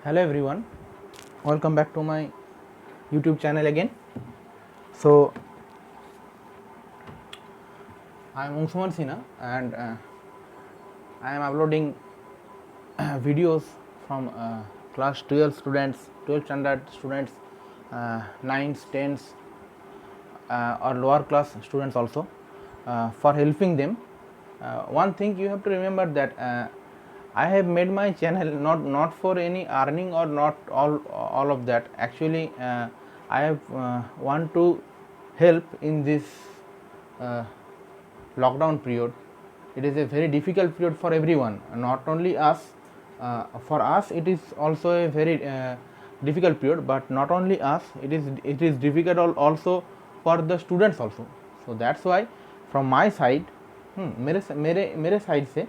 Hello everyone, welcome back to my YouTube channel again. So I am Umsuman Sinha and I am uploading videos from class 12 students, 12th standard students, 9th, 10th or lower class students also for helping them. One thing you have to remember that I have made my channel not for any earning or not all of that. Actually, I have want to help in this lockdown period. It is a very difficult period for everyone, not only us. For us, it is also a very difficult period, but not only us. It is difficult also for the students also. So that's why from my side, मेरे side से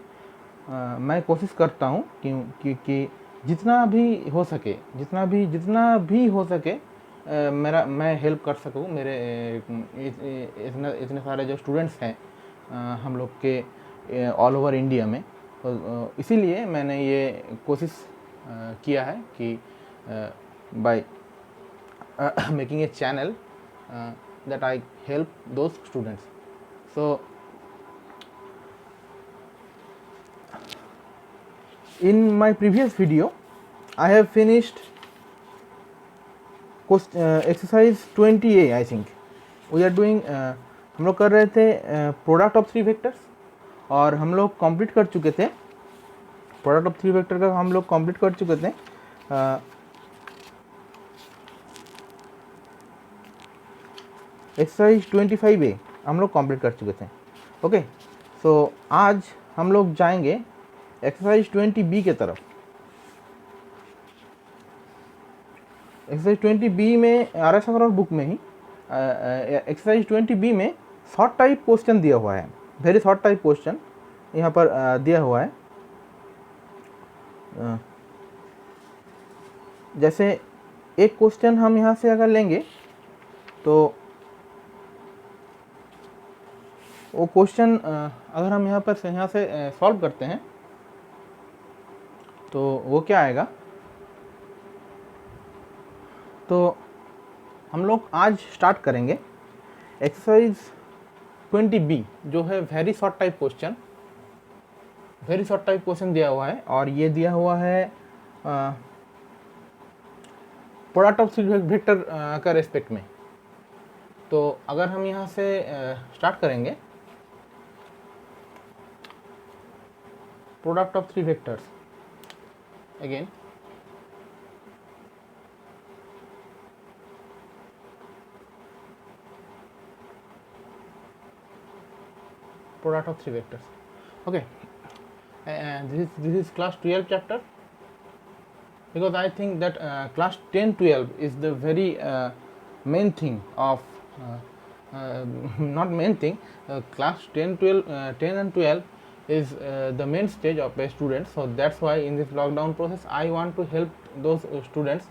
मैं कोशिश करता हूँ कि जितना भी हो सके मैं हेल्प कर सकूँ मेरे इतने सारे जो स्टूडेंट्स हैं हम लोग के ऑल ओवर इंडिया में। तो इसीलिए मैंने ये कोशिश किया है कि by making a channel that I help those students. So in my previous video I have finished exercise 20a. I think we are doing हम लोग कर रहे थे प्रोडक्ट ऑफ थ्री वेक्टर्स और हम लोग कंप्लीट कर चुके थे। प्रोडक्ट ऑफ थ्री वेक्टर का हम लोग कंप्लीट कर चुके थे। एक्सरसाइज 25a हम लोग कंप्लीट कर चुके थे। ओके, सो आज हम लोग जाएंगे एक्सरसाइज 20b के तरफ। एक्सरसाइज 20b में RS अग्रवाल बुक में ही एक्सरसाइज 20b में शॉर्ट टाइप क्वेश्चन दिया हुआ है, वेरी शॉर्ट टाइप क्वेश्चन यहाँ पर दिया हुआ है। जैसे एक क्वेश्चन हम यहाँ से अगर लेंगे तो वो क्वेश्चन अगर हम यहाँ से सॉल्व करते हैं तो वो क्या आएगा। तो हम लोग आज स्टार्ट करेंगे एक्सरसाइज 20b जो है वेरी शॉर्ट टाइप क्वेश्चन दिया हुआ है और ये दिया हुआ है प्रोडक्ट ऑफ थ्री वेक्टर का रेस्पेक्ट में। तो अगर हम यहाँ से स्टार्ट करेंगे product of three vectors again, product of three vectors. Okay, and this is class 12 chapter, because I think that class 10-12 is the very main thing of not main thing, class 10 and 12 is the main stage of a student. So that's why in this lockdown process I want to help those students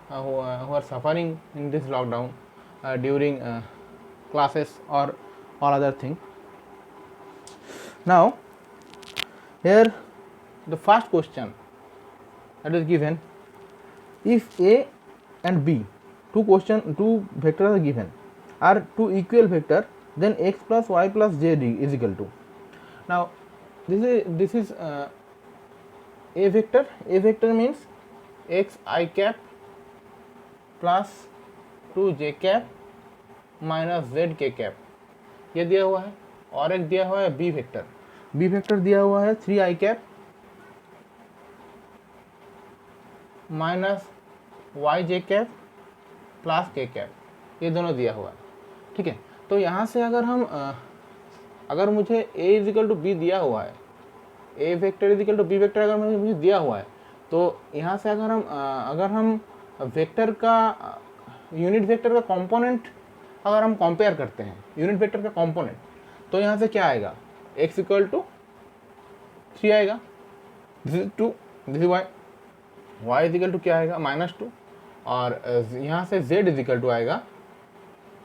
who are suffering in this lockdown during classes or all other thing. Now here the first question that is given, if A and B two vectors are given are two equal vector, then x plus y plus z is equal to. Now this is a vector. A vector means x I cap plus 2 j cap minus z k cap, ये दिया हुआ है। और एक दिया हुआ है b vector दिया हुआ है 3 i cap minus y j cap plus k cap, ये दोनों दिया हुआ है। ठीक है, तो यहाँ से अगर मुझे a is equal to b दिया हुआ है, a vector is equal to b vector अगर मुझे दिया हुआ है, तो यहाँ से अगर हम वेक्टर का यूनिट वेक्टर का कंपोनेंट अगर हम कंपेयर करते हैं यूनिट वेक्टर का कंपोनेंट, तो यहाँ से क्या आएगा, x इक्वल टू 3 आएगा, this is 2, this is y is equal to क्या आएगा -2, और यहाँ से z इज इक्वल टू आएगा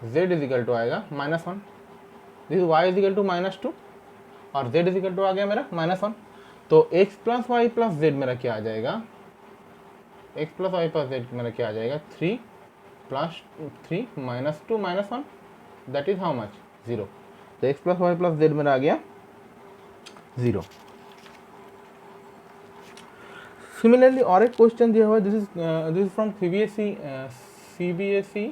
-1, this y is equal to -2 और z इज इक्वल टू आ गया मेरा -1। तो x plus y plus z मेरा क्या आ जाएगा, x plus y plus z मेरा क्या आ जाएगा 3 plus 3 minus 2 minus 1 that is how much 0। तो x plus y plus z मेरा आ गया 0। सिमिलरली और एक क्वेश्चन दिया हुआ है, this is from CBSE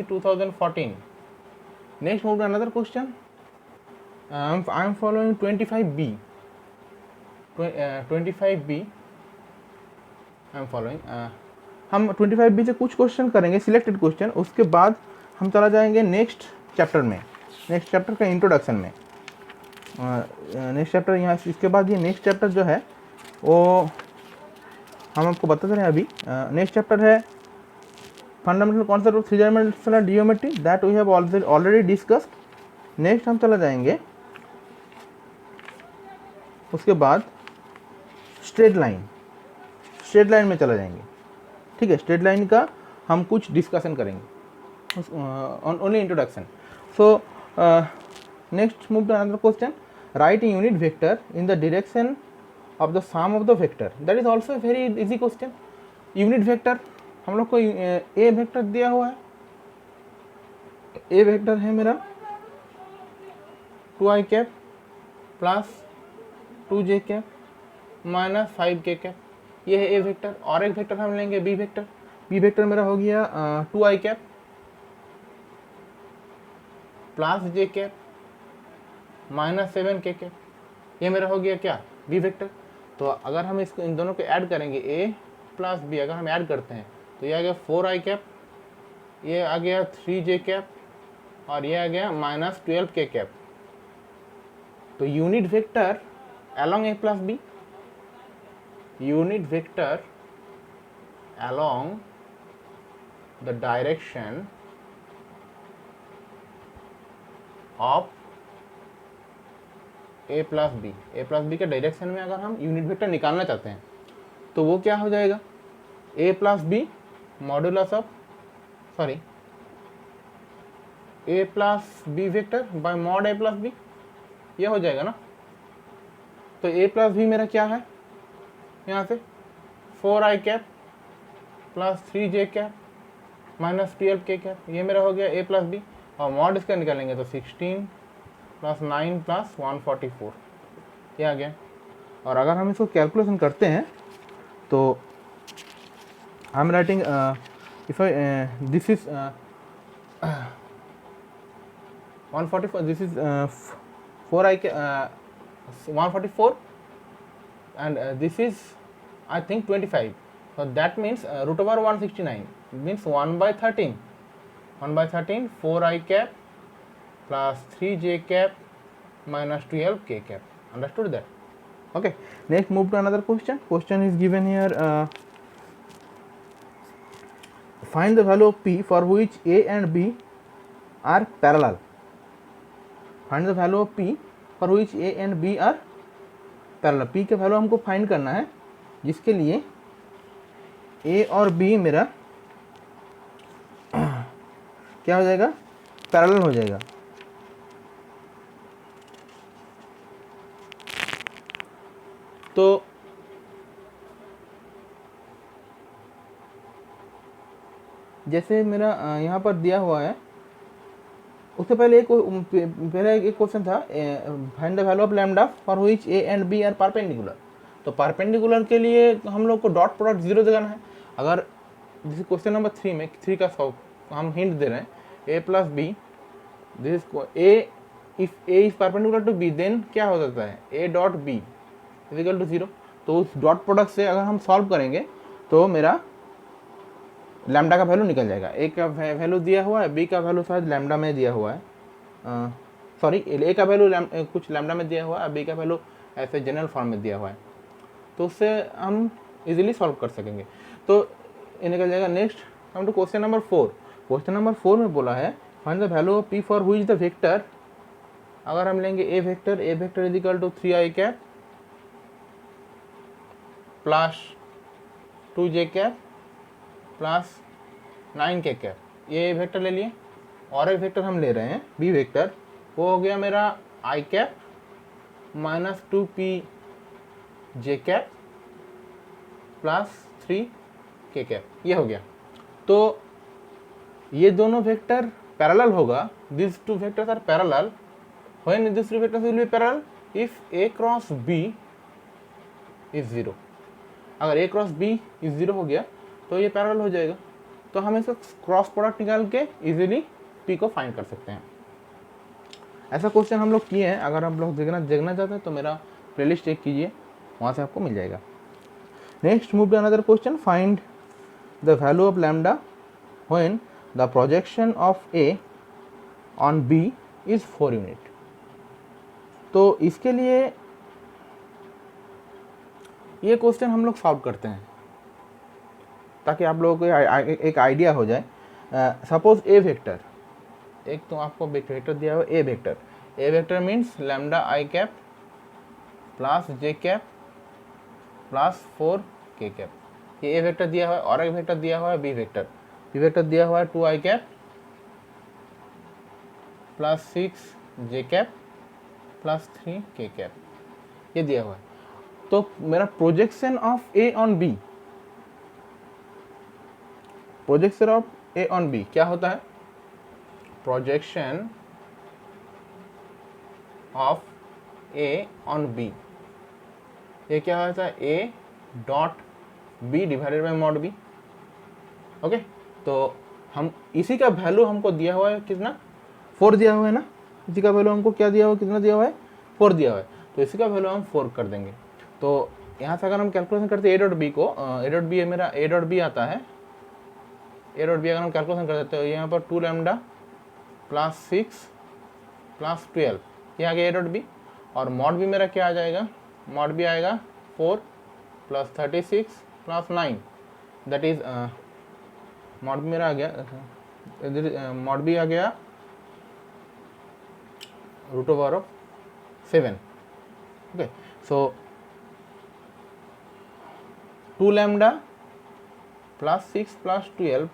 2014। Next move to another question. I am following 25B I am following. हम 25B से कुछ क्वेश्चन करेंगे, सिलेक्टेड क्वेश्चन, उसके बाद हम चला जाएंगे नेक्स्ट चैप्टर में, नेक्स्ट चैप्टर का इंट्रोडक्शन में। नेक्स्ट चैप्टर यहाँ, इसके बाद ये नेक्स्ट चैप्टर जो है वो हम आपको बताते रहे अभी। नेक्स्ट चैप्टर है fundamental concept of three dimensional geometry, that we have already discussed. Next हम चला जाएंगे उसके बाद स्ट्रेट लाइन में चला जाएंगे, ठीक है। स्ट्रेट लाइन का हम कुछ डिस्कशन करेंगे, only introduction. So next move to another question. Right unit vector in the direction of the sum of the vector, that is also very easy question. Unit vector हम लोग को ए vector दिया हुआ है, ए वेक्टर है मेरा 2i cap plus 2j cap minus 5k cap, ये है ए वेक्टर। और एक वेक्टर हम लेंगे बी वेक्टर मेरा हो गया 2i cap plus j cap minus 7k cap, ये मेरा हो गया क्या बी वेक्टर। तो अगर हम इसको इन दोनों को ऐड करेंगे a प्लस बी, अगर हम ऐड करते हैं तो ये आ गया 4i कैप, ये आ गया 3j कैप और ये आ गया माइनस 12k कैप। तो unit vector along a plus b, unit vector along the direction of a plus b, a plus b के डायरेक्शन में अगर हम यूनिट वेक्टर निकालना चाहते हैं तो वो क्या हो जाएगा a plus b modulus of a plus b vector by mod a plus b, ये हो जाएगा ना। तो a प्लस बी मेरा क्या है यहाँ से 4i cap plus 3j cap minus 12k cap, ये मेरा हो गया a प्लस बी। और मॉड इसका निकालेंगे तो 16 प्लस 9 प्लस 144, ये आ गया। और अगर हम इसको कैलकुलेशन करते हैं तो I am writing if this is 144, this is 4i 144 and this is I think 25, so that means root over 169 means 1 by 13 4i cap plus 3j cap minus 12k cap, understood that? Okay, next move to another question is given here. Find the value of p for which a and b are parallel. Find the value of p for which a and b are parallel. p के value हमको find करना है जिसके लिए a और b मेरा क्या हो जाएगा पैरेलल हो जाएगा। तो जैसे मेरा यहाँ पर दिया हुआ है, उससे पहले एक क्वेश्चन था find the value of lambda for which a and b are perpendicular. तो परपेंडिकुलर के लिए हम लोग को डॉट प्रोडक्ट 0 लगाना है। अगर जैसे क्वेश्चन नंबर 3 में 3 का सॉल्व हम हिंट दे रहे हैं A plus B, this A if A is perpendicular to B then क्या हो जाता है ए dot B is equal to 0। तो उस डॉट प्रोडक्ट से अगर हम सॉल्व करेंगे तो मेरा लैम्डा का वैल्यू निकल जाएगा। ए का वैल्यू दिया हुआ है, बी का वैल्यू शायद लैम्डा में दिया हुआ है, सॉरी ए का वैल्यू कुछ लैम्डा में दिया हुआ है, बी का वैल्यू ऐसे जनरल फॉर्म में दिया हुआ है, तो उससे हम इजीली सॉल्व कर सकेंगे। तो ये निकल जाएगा। नेक्स्ट हम to question number 4। Question number 4 में बोला है find the value of P for which the vector, अगर हम लेंगे A vector is equal to 3i cap plus 2j cap plus 9k cap, ये वेक्टर ले लिए। और एक वेक्टर हम ले रहे हैं बी वेक्टर, वो हो गया मेरा i cap minus 2p j cap plus 3 k cap, ये हो गया। तो ये दोनों वेक्टर पैरेलल होगा, this two vectors are parallel when this two vectors will be parallel if a cross b is zero. अगर a cross b is zero हो गया तो ये पैरेलल हो जाएगा, तो हम इसका क्रॉस प्रोडक्ट निकाल के इजीली पी को फाइंड कर सकते हैं। ऐसा क्वेश्चन हम लोग किए हैं, अगर आप लोग देखना चाहते हैं तो मेरा प्लेलिस्ट चेक कीजिए, वहाँ से आपको मिल जाएगा। Next move to another question, find the value of lambda when the projection of a on b is 4 unit. तो इसके लिए ये क्वेश्चन हम लोग सॉल्व करते हैं ताकि आप लोगों को एक आइडिया हो जाए। सपोज ए वेक्टर, एक तो आपको वेक्टर दिया हुआ ए वेक्टर मीन्स लैम्डा आई कैप प्लस जे कैप प्लस 4 के कैप, ये ए वेक्टर दिया हुआ है। और एक वेक्टर दिया हुआ है बी वेक्टर दिया हुआ है 2 i cap plus 6 j cap plus 3 k cap, ये दिया हुआ है। तो मेरा projection of a on b, projection of a on b क्या होता है? Projection of a on b, ये क्या होता है? ए dot b divided by mod b. Okay, तो हम इसी का वैल्यू हमको दिया हुआ है कितना? 4 दिया हुआ है ना। इसी का वैल्यू हमको क्या दिया हुआ है, कितना दिया हुआ है? 4 दिया हुआ है। तो इसी का वैल्यू हम 4 कर देंगे। तो यहाँ से अगर हम कैलकुलेशन करते हैं ए डॉट बी को, ए डॉट बी मेरा ए डॉट बी आता है, ए डॉट बी अगर हम कैलकुलेशन कर देते हैं यहाँ पर 2 लैम्डा प्लस 6 प्लस 12, ये आ गया ए डॉट बी। और मॉड बी मेरा क्या आ जाएगा? मॉड बी आएगा 4 plus 36 plus 9, that is mod b मेरा आ गया, मॉड बी आ गया root over of 7। Okay, so 2 lambda plus 6 plus 12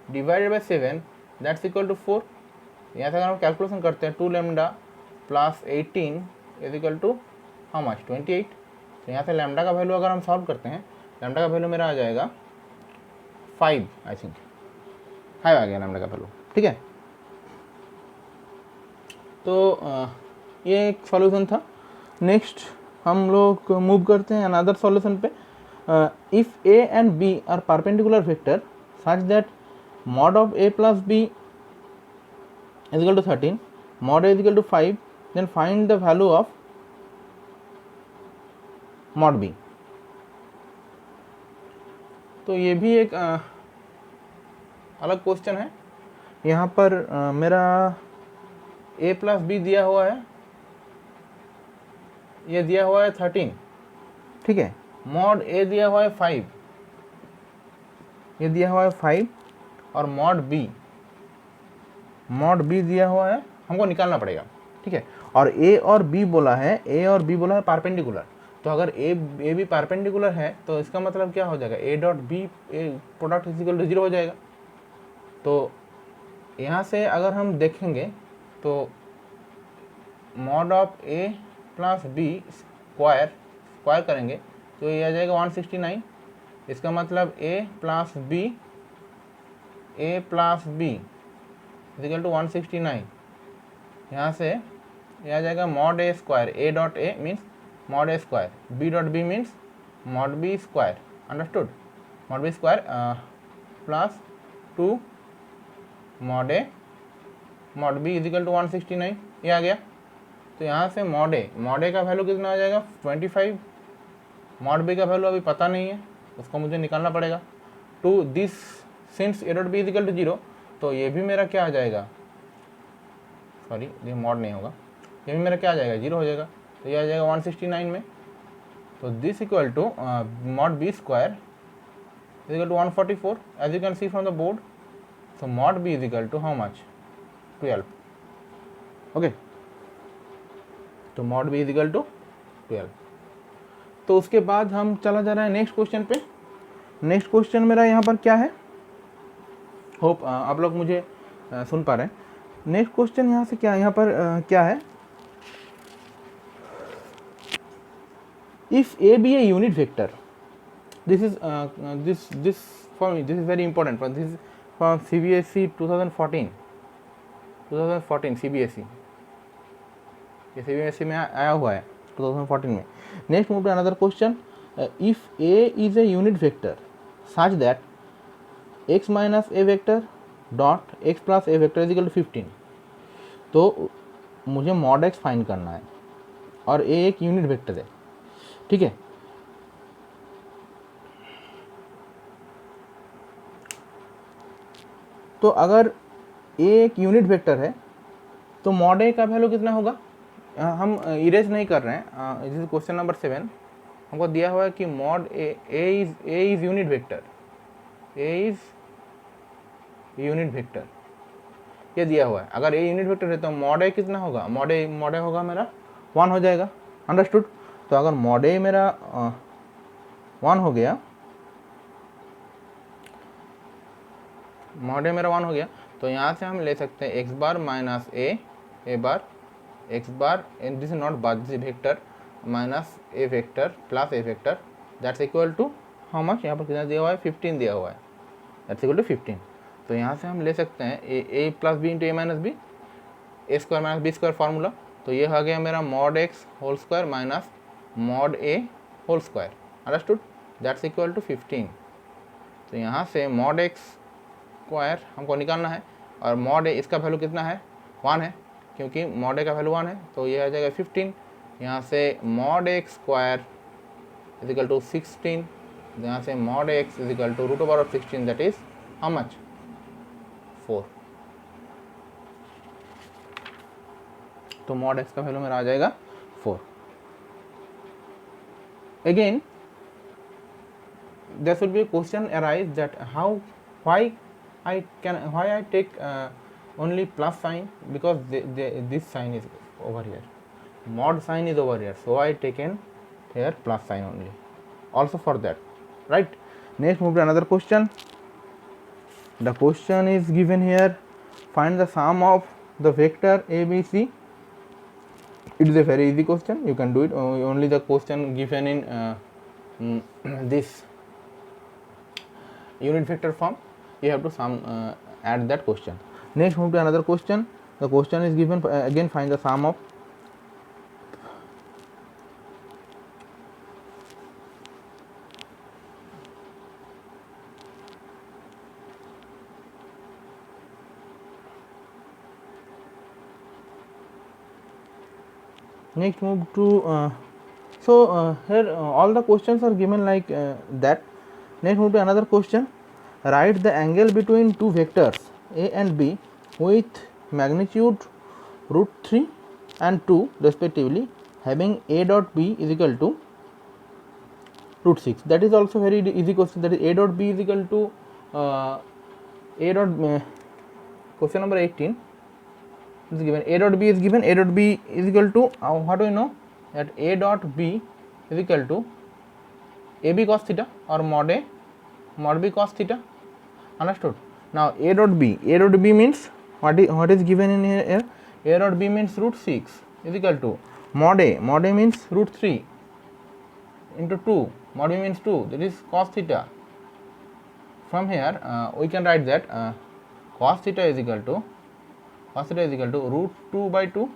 divided by 7 that's equal to 4। यहाँ से अगर हम कैलकुलेशन करते हैं 2 lambda plus 18 is equal to how much? 28। तो यहाँ से लैम्डा का वैल्यू अगर हम सॉल्व करते हैं, लैम्डा का वैल्यू मेरा आ जाएगा 5, आई थिंक 5 आ गया लैम्डा का वैल्यू। ठीक है, तो ये एक सॉल्यूशन था। नेक्स्ट हम लोग मूव करते हैं अनदर सॉल्यूशन पे। If a and b are perpendicular vector such that mod of a plus b is equal to 13, mod a is equal to 5, then find the value of mod b। तो ये भी एक अलग question है। यहाँ पर मेरा a प्लस बी दिया हुआ है, ये दिया हुआ है 13, ठीक है। मॉड a दिया हुआ है 5, ये दिया हुआ है 5, और मॉड बी दिया हुआ है, हमको निकालना पड़ेगा, ठीक है। और ए और बी बोला है परपेंडिकुलर। तो अगर ए बी परपेंडिकुलर है तो इसका मतलब क्या हो जाएगा? A dot b product is equal to 0 हो जाएगा। तो यहाँ से अगर हम देखेंगे तो mod of a plus b square करेंगे तो ये आ जाएगा 169। इसका मतलब a plus b equal to 169। यहाँ से ये आ जाएगा mod a square, a dot a means mod a square, b dot b means mod B square, understood? Mod B square plus 2 mod B is equal to 169, ये आ गया। तो यहाँ से मॉड ए का वैल्यू कितना आ जाएगा? 25। मॉड बी का वैल्यू अभी पता नहीं है, उसको मुझे निकालना पड़ेगा। To this since a dot B is equal to 0, तो ये भी मेरा क्या आ जाएगा? सॉरी, ये मॉड नहीं होगा, ये भी मेरा क्या आ जाएगा? 0 हो जाएगा। तो ये आ जाएगा 169 में। तो this equal to mod B square is equal to 144 as you can see from the board. So mod B is equal to how much? 12। Okay, तो mod B is equal to 12। तो उसके बाद हम चला जा रहा है नेक्स्ट क्वेश्चन पे। नेक्स्ट क्वेश्चन मेरा यहाँ पर क्या है? होप आप लोग मुझे सुन पा रहे हैं। नेक्स्ट क्वेश्चन यहाँ से क्या, यहाँ पर क्या है? If a b a unit vector this is this for me, this is very important, but this is from CBSE 2014 CBSE, ये CBSE में आया हुआ है 2014 में. Next move to another question. If A is a unit vector such that x minus a vector dot x plus a vector is equal to 15, तो मुझे mod x find करना है और a एक यूनिट वेक्टर है. ठीक है, तो अगर a एक यूनिट वेक्टर है तो मॉड a का वैल्यू कितना होगा. हम इरेज नहीं कर रहे हैं, दिस इज क्वेश्चन नंबर 7. हमको दिया हुआ है कि mod a is unit vector, a is unit vector, ये दिया हुआ है. अगर a यूनिट वेक्टर है तो मॉड a कितना होगा, मॉड a होगा मेरा 1 हो जाएगा. अंडरस्टूड. तो अगर मॉड a मेरा 1 हो गया, मॉड a मेरा 1 हो गया, तो यहाँ से हम ले सकते हैं x bar minus a bar, x bar, and this is not bar, this is vector minus a vector plus a vector, that's equal to how much. यहाँ पर कितना दिया हुआ है, 15 दिया हुआ है, दैट्स इक्वल टू 15. तो यहाँ से हम ले सकते हैं a plus b into a minus b, a square minus b square formula. तो ये आ गया मेरा mod x whole square minus mod a whole square. Understood. That's equal to 15. तो यहाँ से मॉड x स्क्वायर हमको निकालना है और मॉड a इसका वैल्यू कितना है, 1 है, क्योंकि मॉड a का वैल्यू 1 है. तो ये आ जाएगा 15. यहाँ से mod x square is equal to 16. यहाँ से mod x is equal to root over of 16, that is how much, 4. तो मॉड x का वैल्यू मेरा आ जाएगा 4. Again there should be a question arise that why I take only plus sign, because this sign is over here, mod sign is over here, so I taken here plus sign only, also for that, right. Next move to another question. The question is given here, find the sum of the vector a b c. It is a very easy question, you can do it. Only the question given in this unit vector form, you have to add that question. Next move to another question. The question is given, again find the sum of next move to here all the questions are given like that. Next move to another question. Write the angle between two vectors a and b with magnitude root 3 and 2 respectively, having a dot b is equal to root 6. That is also very easy question. That is a dot b is equal to question number 18 is given. A dot b is given. A dot b is equal to what do we know, that a dot b is equal to ab cos theta or mod a mod b cos theta. Understood. Now a dot b means what is given in here. A dot b means root 6 is equal to mod a means root 3 into 2, mod b means 2, that is cos theta. From here we can write that cos theta is equal to root 2 by 2.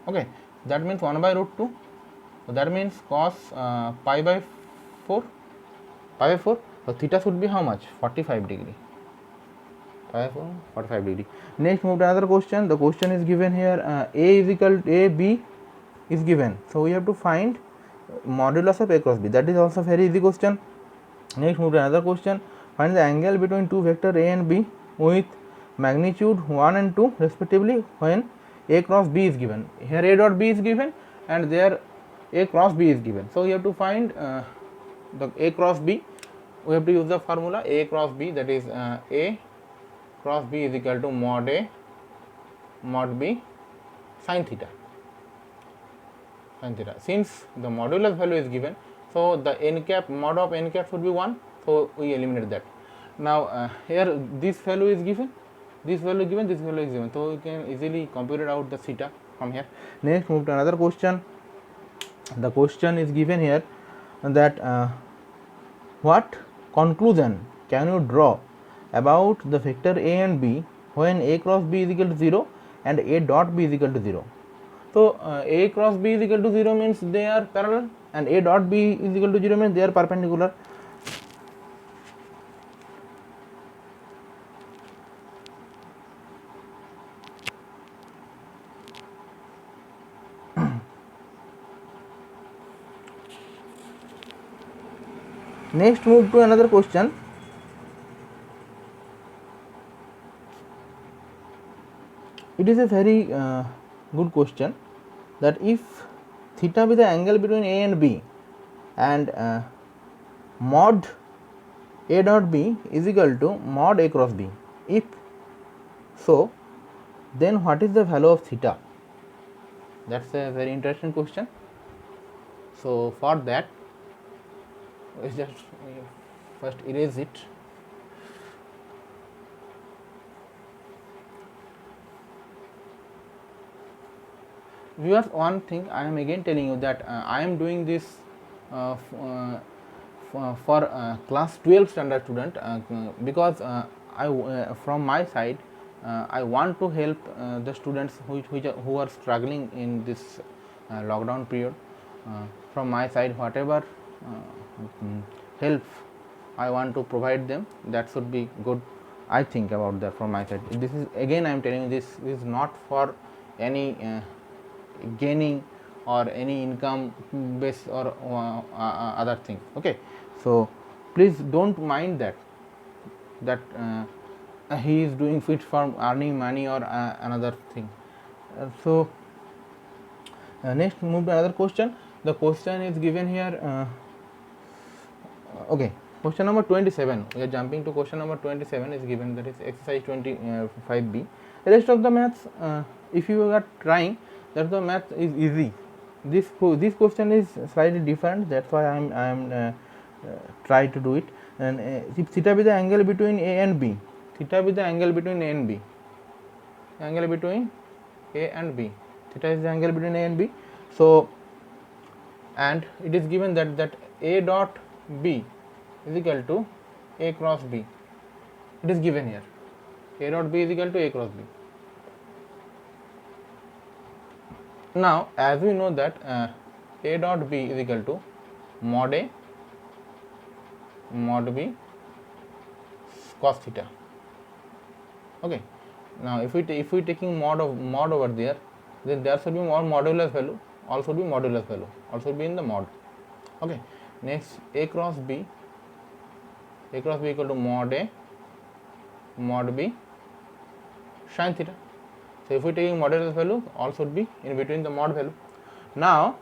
Okay, that means 1 by root 2. So that means cos pi by 4. So theta should be how much, 45 degree. 45 degree. Next move to another question. The question is given here, a is equal to a b is given, so we have to find modulus of a cross b. That is also very easy question. Next move to another question. Find the angle between two vector a and b with magnitude 1 and 2 respectively when a cross b is given. Here a dot b is given and there a cross b is given. So you have to find the a cross b. We have to use the formula a cross b, that is a cross b is equal to mod a mod b sin theta. Since the modulus value is given, so the n cap, mod of n cap should be 1, so we eliminate that. Now here this value is given, this value given, this value is given, so we can easily compute out the theta from here. Next move to another question. The question is given here that what conclusion can you draw about the vector a and b when a cross b is equal to 0 and a dot b is equal to 0? So a cross b is equal to 0 means they are parallel, and a dot b is equal to 0 means they are perpendicular. Next, move to another question. It is a very good question, that if theta be the angle between a and b and mod a dot b is equal to mod a cross b, if so, then what is the value of theta? That's a very interesting question. So for that, we just first erase it. Viewers, one thing I am again telling you, that I am doing this for class 12 standard student, because from my side I want to help the students who are struggling in this lockdown period. From my side, whatever help I want to provide them, that should be good. I think about that from my side. This is, again I am telling you, this is not for any gaining or any income base or other thing. Okay, so please don't mind that he is doing it for earning money or another thing. So next, move to another question. The question is given here. Okay, question number 27. We are jumping to question number 27 is given, that is exercise 25b. The rest of the maths, if you are trying, that the math is easy. This question is slightly different. That's why I am try to do it. And if theta be the angle between a and b, theta be the angle between a and b, angle between a and b, theta is the angle between a and b. So, and it is given that a dot b is equal to a cross b. It is given here, a dot b is equal to a cross b. Now, as we know that a dot b is equal to mod a mod b cos theta. Okay. Now, if we taking mod over there, then there should be more modulus value, also be modulus value, also be in the mod. Okay. Next, a cross b equal to mod a mod b sin theta. So if we taking modulus value, all should be in between the mod value. Now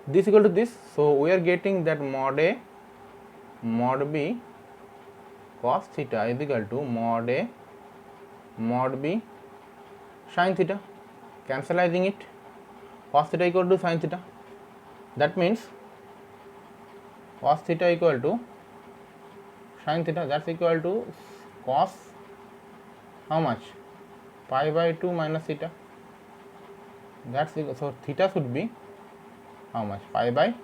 this equal to this, so we are getting that mod a mod b cos theta is equal to mod a mod b sin theta. Cancellizing it, cos theta equal to sin theta. That means cos theta equal to sin theta, that's equal to cos how much, pi by 2 minus theta. That's equal, so theta should be how much, pi by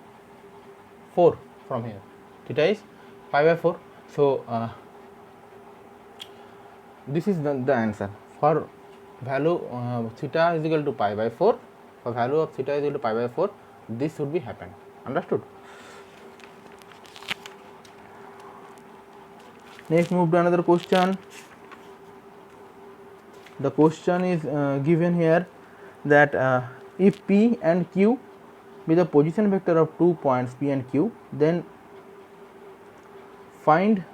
4 from here. Theta is pi by 4. So this is the answer for value theta is equal to pi by 4. For value of theta is equal to pi by 4, this should be happened. Understood? Next, move to another question. The question is given here, that if P and Q be the position vector of 2 points P and Q, then find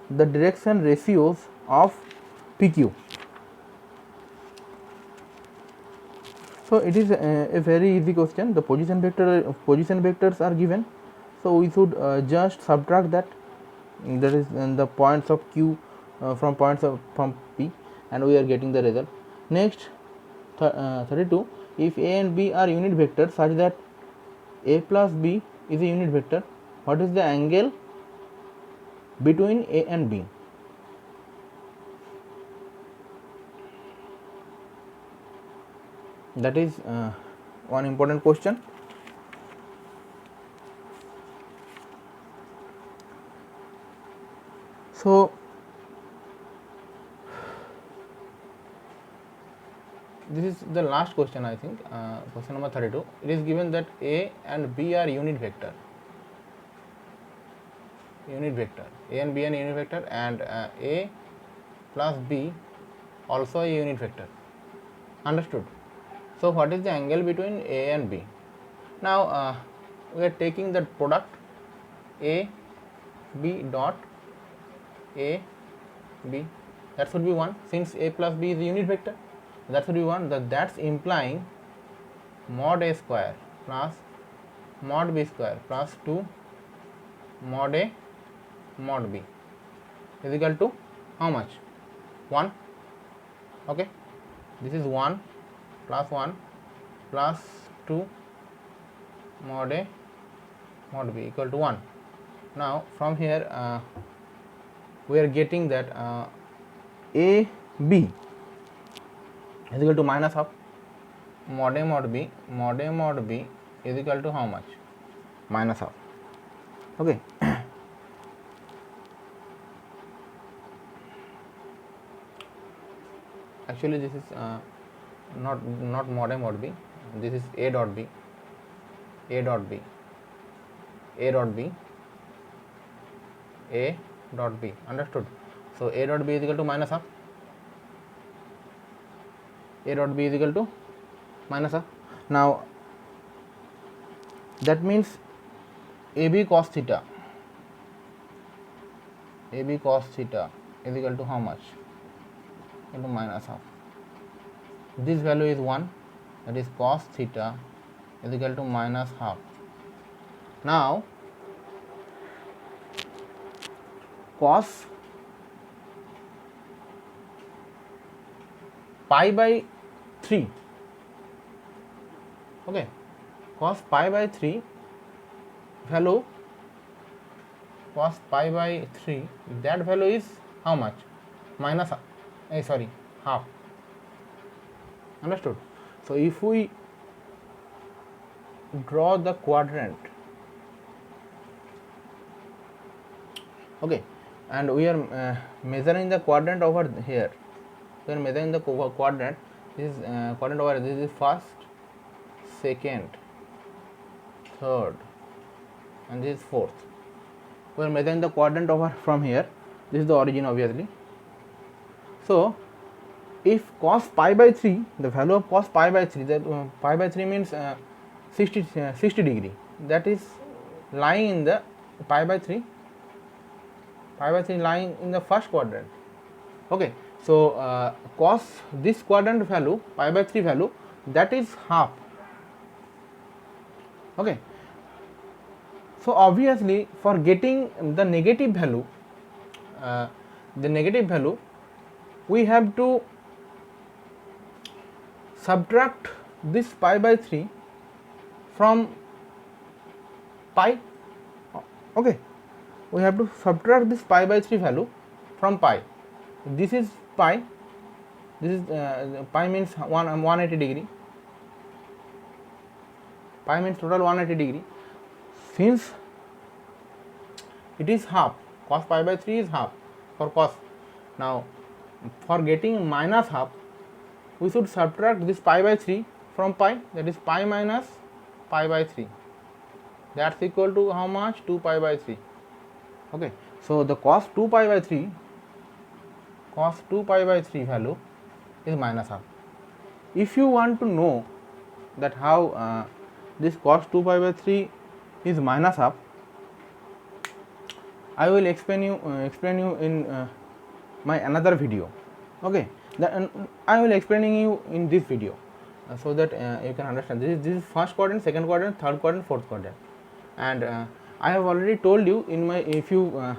the direction ratios of PQ. So it is a very easy question. The position vectors are given, so we should just subtract that is the points of Q from P, and we are getting the result. Next, 32. If A and B are unit vectors such that A plus B is a unit vector, what is the angle between A and B? That is one important question. So this is the last question, I think, question number 32. It is given that A and B are unit vector. A and B are unit vector, and A plus B also a unit vector. Understood? So what is the angle between A and B? Now we are taking the product A B dot A B, that should be 1, since A plus B is a unit vector, that should be 1. That's implying mod A square plus mod B square plus 2 mod A mod B is equal to how much? 1. Okay, this is 1 plus 2 mod A mod B equal to 1. Now from here we are getting that A B is equal to minus of mod A mod B is equal to how much? Minus of. Okay. Actually this is not mod A mod B, this is A dot B, A dot B, A dot B, A dot B. Understood? So A dot B is equal to minus of, A dot B is equal to minus of. Now that means AB cos theta, AB cos theta is equal to how much? Into minus half. This value is 1, that is cos theta is equal to minus half. Now cos pi by 3, okay, cos pi by 3 value, cos pi by 3, that value is how much? Minus half. Understood? So if we draw the quadrant, okay, and we are measuring the quadrant over here, we are measuring the quadrant, this is quadrant over, this is first, second, third, and this is fourth. We are measuring the quadrant over from here, this is the origin obviously. So if cos pi by 3, the value of cos pi by 3, that pi by 3 means 60 degree, that is lying in the pi by 3 lying in the first quadrant. Okay, so cos this quadrant value, pi by 3 value, that is half. Okay, so obviously for getting the negative value, we have to subtract this pi by 3 from pi. Okay, we have to subtract this pi by 3 value from pi. This is pi, this is pi means 180 degree, pi means total 180 degree. Since it is half, cos pi by 3 is half for cos. Now for getting minus half, we should subtract this pi by 3 from pi, that is pi minus pi by 3, that's equal to how much? 2 pi by 3. Okay, so the cos 2 pi by 3 value is minus half. If you want to know that how this cos 2 pi by 3 is minus half, I will explain you in my another video. Okay, I will explaining you in this video so that you can understand. This is first quadrant, second quadrant, third quadrant, fourth quadrant, and I have already told you in my, if you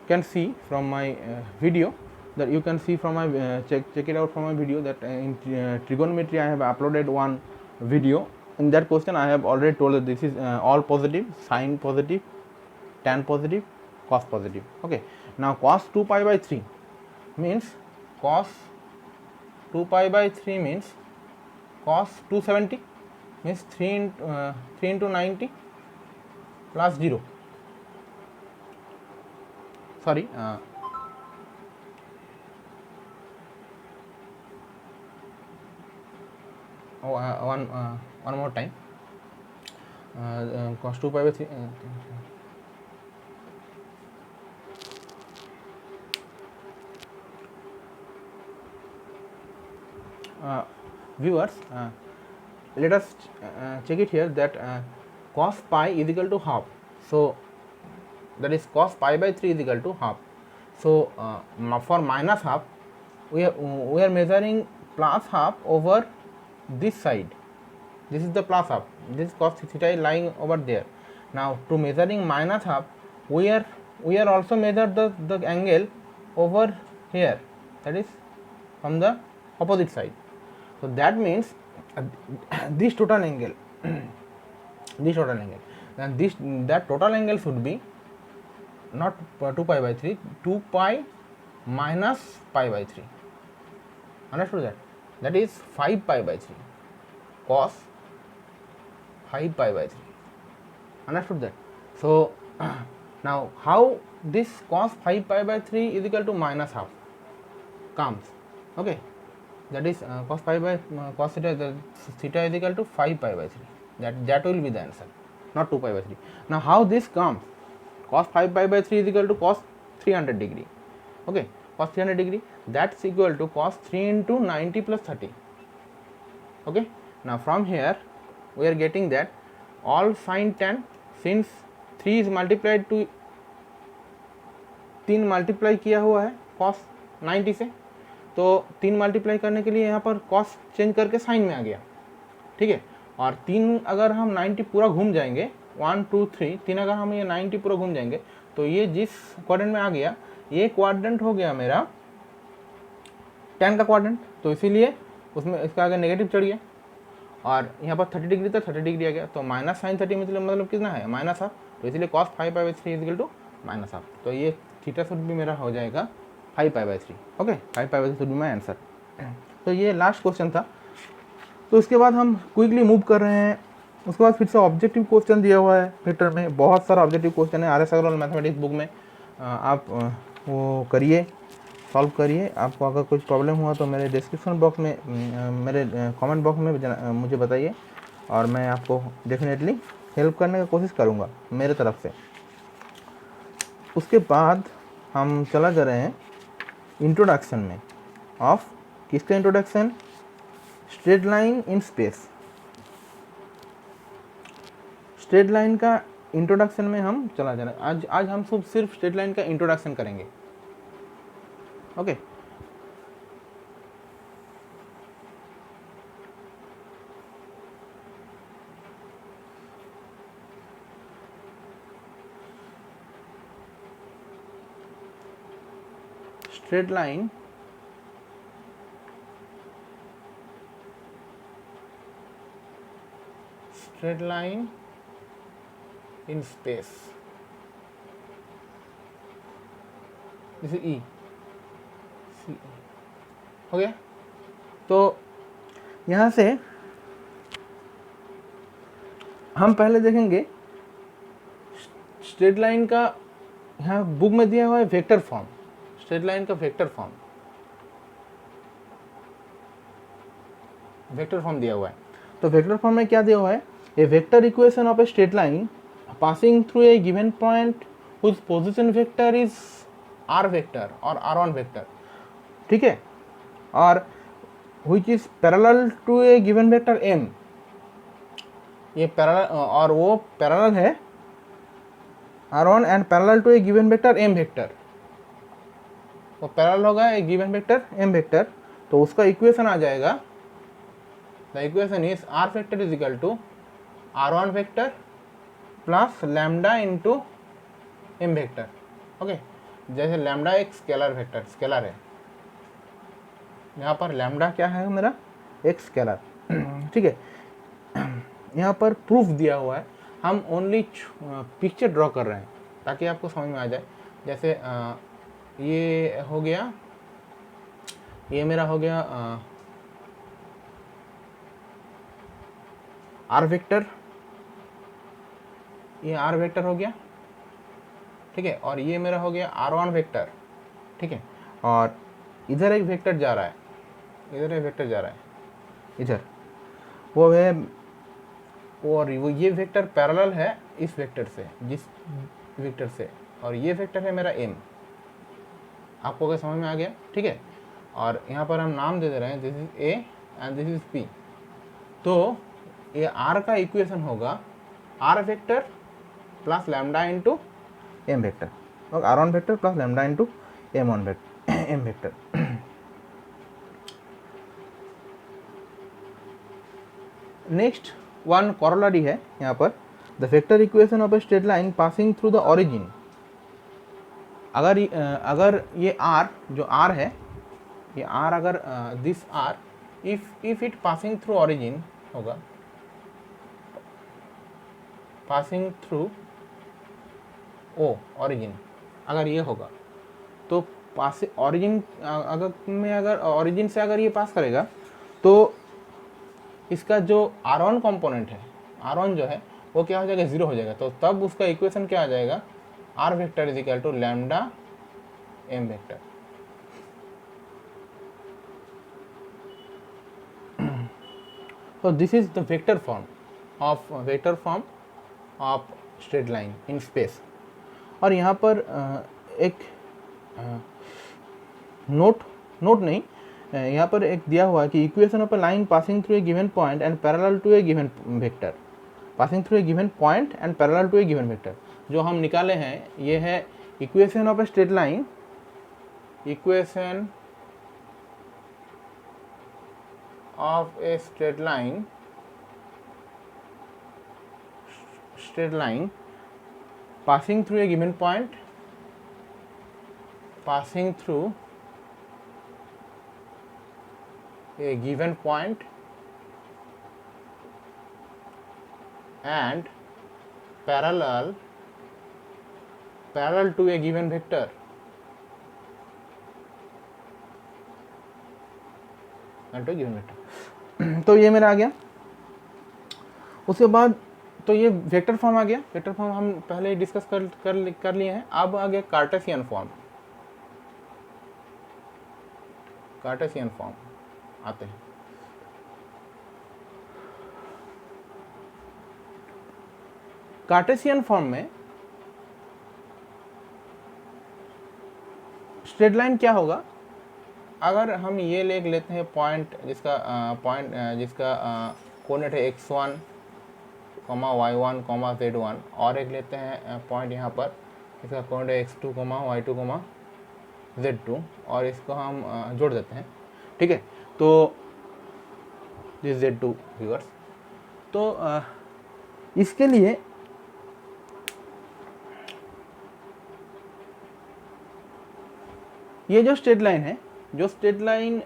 can see from my video, that you can see from my check it out from my video, that in trigonometry I have uploaded one video. In that question I have already told that this is all positive, sine positive, tan positive, cos positive. Okay, now cos 2 pi by 3 means cos 2 pi by 3 means cos 270 means 3 into 90 plus 0. Sorry, one more time, cos 2 pi by 3, viewers, let us check it here that cos pi is equal to half, so that is cos pi by 3 is equal to half. So for minus half we are measuring plus half over this side. This is the plus half, this cos theta is lying over there. Now to measuring minus half, we are also measure the angle over here, that is from the opposite side. So that means this total angle this total angle, then that total angle should be not 2 pi by 3, 2 pi minus pi by 3. Understood that? That is 5 pi by 3, cos 5 pi by 3. Understood that? So now how this cos 5 pi by 3 is equal to minus half comes? Okay, that is cos pi by cos theta, the theta is equal to 5 pi by 3. That will be the answer, not 2 pi by 3. Now how this comes? Cos 5 pi by 3 is equal to cos 300 degree. Okay, cos 300 degree, that's equal to cos 3 into 90 plus 30. Okay, now from here we are getting that all sin tan, since 3 is multiplied to 3 multiply किया हुआ है cos 90 से, तो 3 multiply करने के लिए यहाँ पर cos चेंज करके साइन में आ गया, ठीक है। और 3 अगर हम 90 पूरा घूम जाएंगे, 1 2 3, 3 अगर हम ये 90 पूरा घूम जाएंगे तो ये जिस क्वाड्रेंट में आ गया, ये क्वाड्रेंट हो गया मेरा tan का क्वाड्रेंट, तो इसीलिए उसमें इसका आगे नेगेटिव चढ़ गया। और यहाँ पर 30 डिग्री था, 30 डिग्री आ गया, तो माइनस साइन 30 मतलब कितना है, माइनस हाफ, तो इसीलिए cos 5 pi by 3 is equal to minus half. तो ये थीटा शुड भी मेरा हो जाएगा 5 pi by 3। Okay, 5 pi by 3 should be my answer. तो ये लास्ट क्वेश्चन था। तो इसके बाद हम क्विकली मूव कर रहे हैं। उसके बाद फिर से ऑब्जेक्टिव क्वेश्चन दिया हुआ है वेक्टर में, बहुत सारा ऑब्जेक्टिव क्वेश्चन है RS अग्रवाल मैथमेटिक्स बुक में, आप वो करिए, सॉल्व करिए। आपको अगर कुछ प्रॉब्लम हुआ तो मेरे डिस्क्रिप्शन बॉक्स में, मेरे कमेंट बॉक्स में मुझे बताइए, और मैं आपको डेफिनेटली हेल्प करने की कोशिश करूँगा मेरे तरफ से। उसके बाद हम चला जा रहे हैं इंट्रोडक्शन में ऑफ, किसका introduction, straight line in space. Straight line का इंट्रोडक्शन में हम चला जा रहे हैं। आज हम सिर्फ स्ट्रेट लाइन का इंट्रोडक्शन करेंगे। Okay, straight line in space, जैसे ई हो गया। तो यहाँ से हम पहले देखेंगे स्ट्रेट लाइन का, यहाँ बुक में दिया हुआ है वेक्टर फॉर्म, स्ट्रेट लाइन का वेक्टर फॉर्म दिया हुआ है। तो वेक्टर फॉर्म में क्या दिया हुआ है, A vector equation of a straight line passing through a given point whose position vector is R vector और r1 वेक्टर, ठीक है, और which is parallel to a given vector m, ये पैरेलल, और वो पैरेलल है r1 and parallel to a given vector m vector, वो parallel होगा a given vector m vector. तो उसका इक्वेशन आ जाएगा, the equation is r vector is equal to r1 vector plus lambda into m vector. Okay, जैसे lambda एक scalar vector, scalar है, यहाँ पर लैम्डा क्या है मेरा, एक स्केलर, ठीक है। यहाँ पर प्रूफ दिया हुआ है, हम ओनली पिक्चर ड्रॉ कर रहे हैं ताकि आपको समझ में आ जाए। जैसे ये हो गया, ये मेरा हो गया आर वेक्टर, ये आर वेक्टर हो गया, ठीक है, और ये मेरा हो गया R1 वेक्टर, ठीक है, और इधर एक वेक्टर जा रहा है, इधर एक वेक्टर जा रहा है, इधर वो है, और वो ये वेक्टर पैरेलल है इस वेक्टर से, जिस वेक्टर से, और ये वेक्टर है मेरा m। आपको क्या समझ में आ गया? ठीक है, और यहाँ पर हम नाम दे दे रहे हैं, this is a and this is p। तो ये r का इक्वेशन होगा r vector plus lambda into m vector, और r1 vector plus lambda into m1 m vector. Next one corollary है यहाँ पर, the vector equation of a straight line passing through the origin. अगर ये r जो r है, ये r अगर this r if it passing through origin होगा, पासिंग थ्रू ओ ओरिजिन, अगर ये होगा तो पास ओरिजिन, अगर ओरिजिन से अगर ये पास करेगा तो इसका जो R1 कंपोनेंट है, R1 जो है वो क्या हो जाएगा, 0 हो जाएगा। तो तब उसका इक्वेशन क्या आ जाएगा, R vector is equal to lambda m vector. So this is the vector form of straight line in space। और यहाँ पर एक नोट नहीं, यहाँ पर एक दिया हुआ है कि equation of a line passing through a given point and parallel to a given vector, passing through a given point and parallel to a given vector. जो हम निकाले हैं ये है equation of a straight line, equation of a straight line passing through a given point, passing through a given point and parallel to a given vector, and to a given vector। तो ये मेरा आ गया। उसके बाद तो ये vector form आ गया, वेक्टर फॉर्म हम पहले ही डिस्कस कर लिए हैं। अब आ गया कार्टेशियन फॉर्म। कार्टेशियन फॉर्म आते हैं। कार्टेशियन फॉर्म में स्ट्रेट लाइन क्या होगा, अगर हम ये लेते हैं पॉइंट जिसका कोऑर्डिनेट है x1, y1, z1, और एक लेते हैं पॉइंट यहाँ पर इसका कोऑर्डिनेट है x2, y2, z2, और इसको हम जोड़ देते हैं, ठीक है। तो दिस z2 व्यूअर्स। तो इसके लिए ये जो स्ट्रेट लाइन है, जो straight line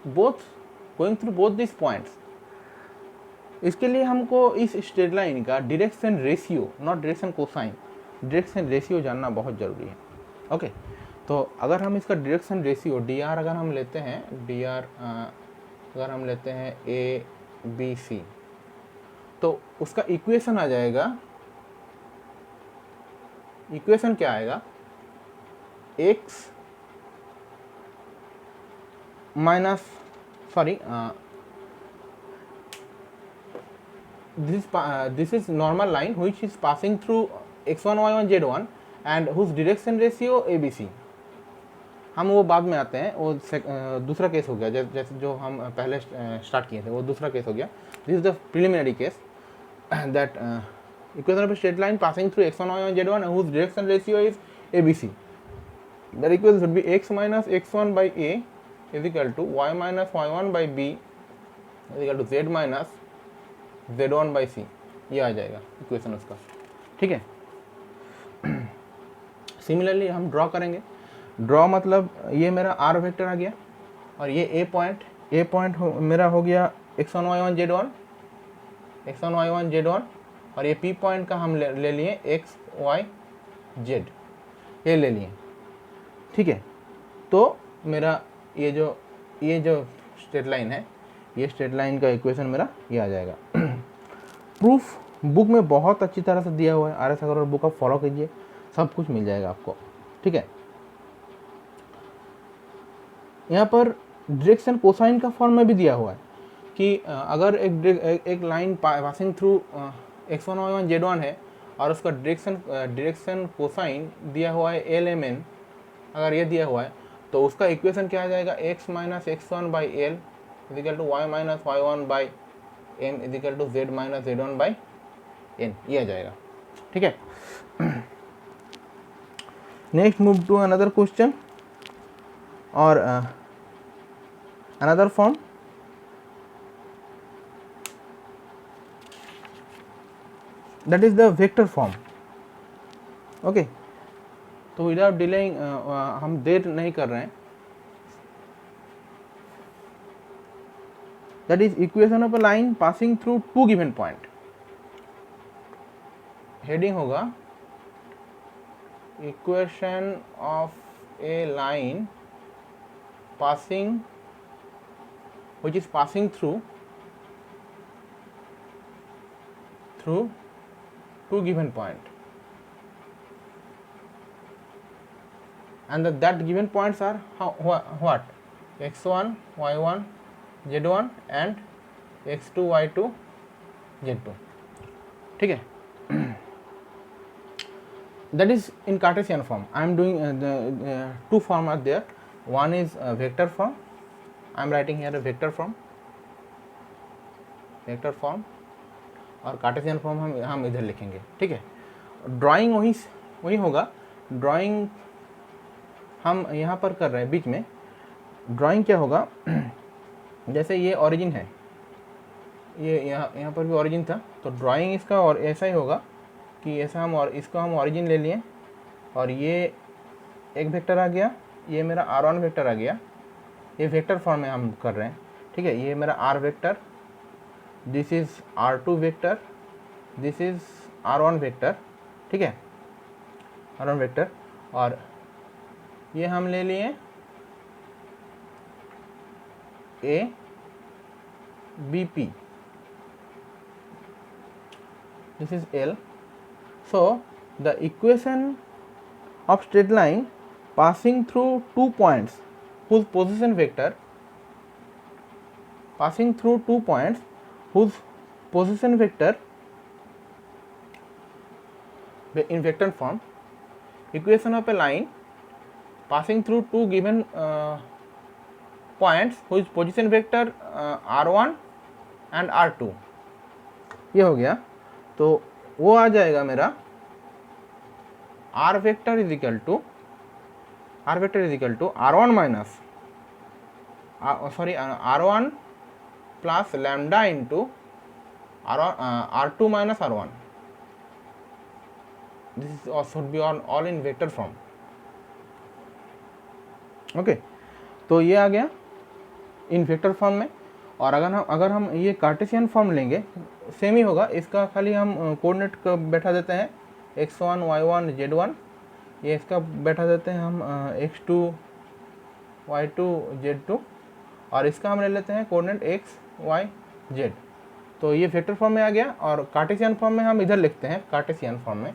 both going through both this points, इसके लिए हमको इस स्ट्रेट लाइन का direction ratio, not direction cosine, direction ratio जानना बहुत ज़रूरी है। ओके, तो अगर हम इसका डायरेक्शन रेशियो dr अगर हम लेते हैं, अगर हम लेते हैं ABC, तो उसका इक्वेशन आ जाएगा, इक्वेशन क्या आएगा, x minus, sorry, this is normal line which is passing through x1, y1, z1 and whose direction ratio ABC। हम वो बाद में आते हैं, वो दूसरा केस हो गया, जैसे जो हम पहले स्टार्ट किए थे वो दूसरा केस हो गया। This is the preliminary case that equation of straight line passing through x1, y1, z1 and whose direction ratio is ABC। The equation should be x minus x1 by a is equal to y minus y1 by b is equal to z minus z1 by c। ये आ जाएगा equation उसका, ठीक है। Similarly हम draw करेंगे, draw मतलब ये मेरा r वेक्टर आ गया, और ये a पॉइंट मेरा हो गया x1 y1 z1, x1 y1 z1, और ये p पॉइंट का हम ले लिए x y z, ये ले लिए, ठीक है। तो मेरा ये जो स्ट्रेट लाइन है, ये स्ट्रेट लाइन का इक्वेशन मेरा ये आ जाएगा। प्रूफ बुक में बहुत अच्छी तरह से दिया हुआ है, RS अग्रवाल बुक आप फॉलो कीजिए, सब कुछ मिल जाएगा आपको, ठीक है। यहाँ पर डायरेक्शन कोसाइन का फॉर्म में भी दिया हुआ है कि अगर एक line passing through x1 y1 z1 है और उसका डायरेक्शन कोसाइन दिया हुआ है एल एम एन, अगर ये दिया हुआ है तो उसका इक्वेशन क्या आ जाएगा, x minus x1 by L is equal to y minus y1 by M is equal to z minus z1 by N, ये आ जाएगा, ठीक है। Next move to another question और another form. that is the vector form, okay। तो without delaying हम देर नहीं कर रहे हैं, that is equation of a line passing through two given point, heading होगा equation of a line passing which is passing through two given point, and that given points are what, x1 y1 z1 and x2 y2 z2, ठीक है। that is in Cartesian form. I am doing the two form are there, one is vector form, I am writing here a vector form और Cartesian form हम इधर लिखेंगे, ठीक है। Drawing वही होगा, ड्राइंग हम यहाँ पर कर रहे हैं, बीच में ड्राइंग क्या होगा, जैसे ये ओरिजिन है, ये यहाँ पर भी ओरिजिन था, तो ड्राइंग इसका और ऐसा ही होगा कि ऐसा हम और इसको हम ओरिजिन ले लिए और ये एक वेक्टर आ गया, ये मेरा r1 वेक्टर आ गया, ये वेक्टर फॉर्म में हम कर रहे हैं, ठीक है। ये मेरा r vector, this is r2 vector, this is r1 vector, ठीक है, r1 वेक्टर, और ये हम ले लिए a b p, this is L. So the equation of straight line passing through two points whose position vector in vector form, equation of a line passing through two given points whose position vector r1 and r2, ये हो गया। तो वो आ जाएगा मेरा r vector is equal to r1 minus r1 plus lambda into r2 minus r1, this should be all in vector form, okay. तो ये आ गया इन वेक्टर फॉर्म में। और अगर हम ये कार्टेशियन फॉर्म लेंगे, सेम ही होगा, इसका खाली हम कोऑर्डिनेट बैठा देते हैं x1 y1 z1, ये इसका बैठा देते हैं हम x2 y2 z2, और इसका हम ले लेते हैं कोऑर्डिनेट x y z। तो ये वेक्टर फॉर्म में आ गया। और कार्टेशियन फॉर्म में हम इधर लिखते हैं, कार्टेशियन फॉर्म में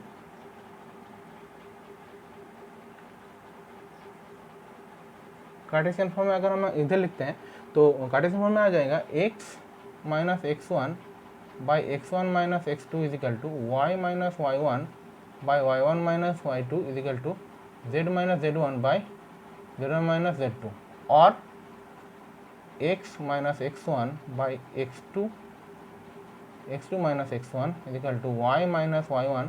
अगर हम इधर लिखते हैं तो कार्टेशियन फॉर्म में आ जाएगा x minus x1 by x1 minus x2 is equal to y minus y1 by y1 minus y2 is equal to z minus z1 by z1 minus z2, और x minus x1 by x2 minus x1 is equal to y minus y1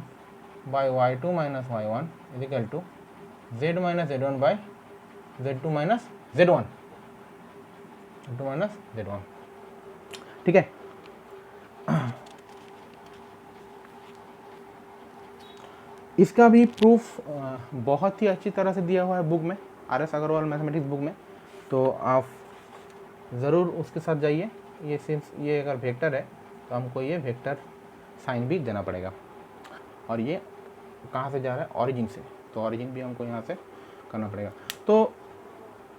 by y2 minus y1 is equal to z minus z1 by z2 minus z1, ठीक है। इसका भी proof बहुत ही अच्छी तरह से दिया हुआ है बुक में, RS अग्रवाल मैथमेटिक्स बुक में, तो आप ज़रूर उसके साथ जाइए। ये सिर्फ ये अगर वेक्टर है तो हमको ये वेक्टर साइन भी देना पड़ेगा, और ये कहाँ से जा रहा है, ऑरिजिन से, तो ऑरिजिन भी हमको यहाँ से करना पड़ेगा। तो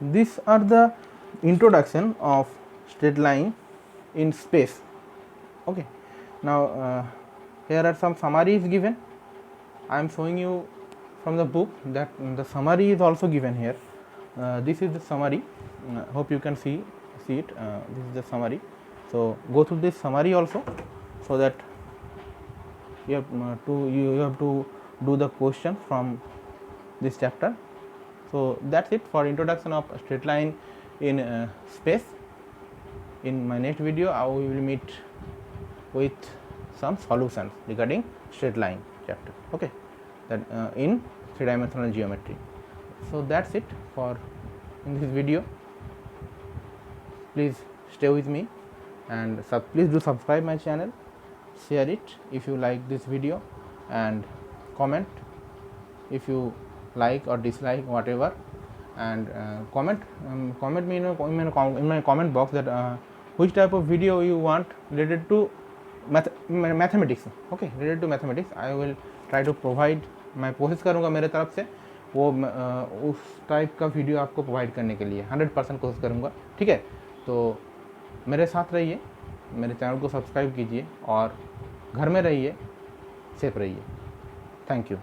this are the introduction of straight line in space, okay। Now here are some summaries given, I am showing you from the book, that the summary is also given here. This is the summary. Hope you can see it. This is the summary. So go through this summary also, so that you have to do the question from this chapter. So that's it for introduction of straight line in space. In my next video, I will meet with some solutions regarding straight line chapter. Okay, that in three-dimensional geometry. So that's it for in this video. Please stay with me, and please do subscribe my channel, share it if you like this video, and comment if you like or dislike whatever, and comment me in my comment box that which type of video you want related to mathematics. Okay, related to mathematics, I will try to provide. मैं कोशिश करूँगा मेरे तरफ से वो उस type का video आपको प्रोवाइड करने के लिए 100% कोशिश करूँगा। ठीक है, तो मेरे साथ रहिए, मेरे चैनल को सब्सक्राइब कीजिए और घर में रहिए, सेफ रहिए। Thank you.